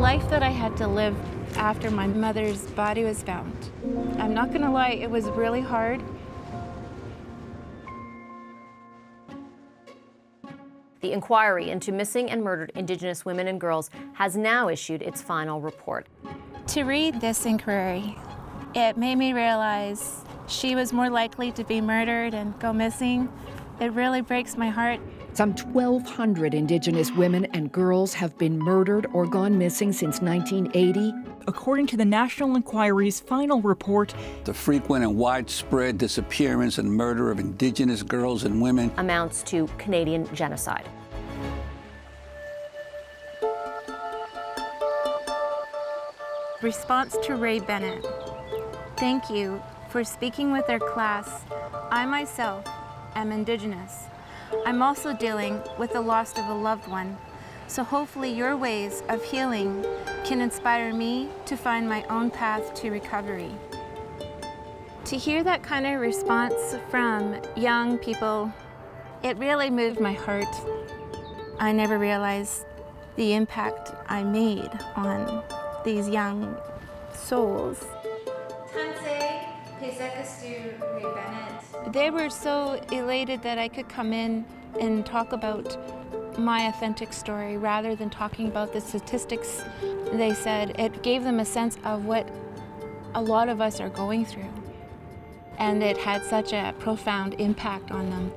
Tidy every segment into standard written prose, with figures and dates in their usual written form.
life that I had to live after my mother's body was found. I'm not gonna lie, it was really hard. The inquiry into missing and murdered Indigenous women and girls has now issued its final report. To read this inquiry, it made me realize she was more likely to be murdered and go missing. It really breaks my heart. Some 1,200 Indigenous women and girls have been murdered or gone missing since 1980. According to the National Inquiry's final report, the frequent and widespread disappearance and murder of Indigenous girls and women amounts to Canadian genocide. Response to Rae Bennett. Thank you for speaking with our class. I myself am Indigenous. I'm also dealing with the loss of a loved one, so hopefully your ways of healing can inspire me to find my own path to recovery. To hear that kind of response from young people, it really moved my heart. I never realized the impact I made on these young souls. They were so elated that I could come in and talk about my authentic story rather than talking about the statistics. They said it gave them a sense of what a lot of us are going through, and it had such a profound impact on them.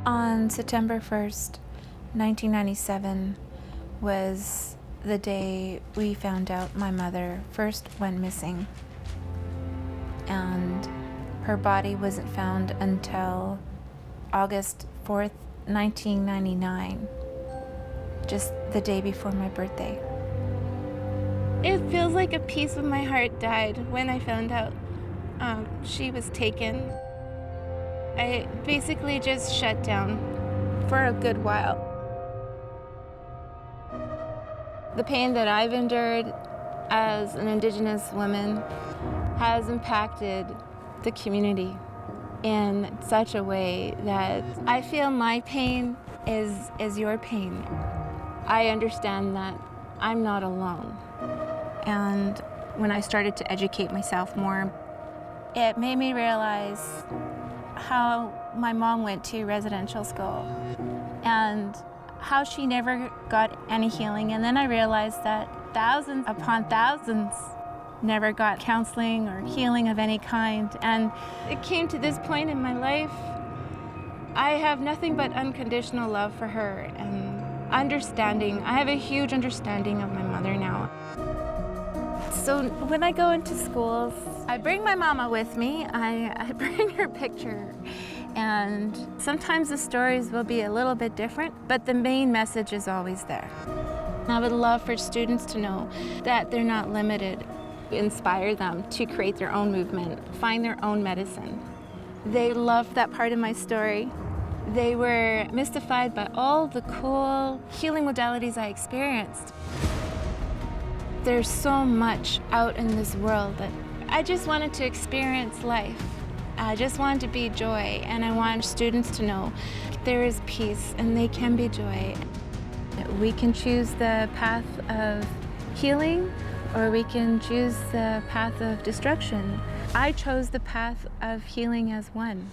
On September 1st, 1997 was the day we found out my mother first went missing. And her body wasn't found until August 4th, 1999, just the day before my birthday. It feels like a piece of my heart died when I found out she was taken. I basically just shut down for a good while. The pain that I've endured as an Indigenous woman has impacted the community in such a way that I feel my pain is your pain. I understand that I'm not alone. And when I started to educate myself more, it made me realize how my mom went to residential school and how she never got any healing. And then I realized that thousands upon thousands never got counseling or healing of any kind. And it came to this point in my life, I have nothing but unconditional love for her and understanding. I have a huge understanding of my mother now. So when I go into schools, I bring my mama with me. I bring her picture. And sometimes the stories will be a little bit different, but the main message is always there. I would love for students to know that they're not limited. Inspire them to create their own movement, find their own medicine. They loved that part of my story. They were mystified by all the cool healing modalities I experienced. There's so much out in this world that I just wanted to experience life. I just wanted to be joy, and I want students to know there is peace and they can be joy. We can choose the path of healing, or we can choose the path of destruction. I chose the path of healing as one.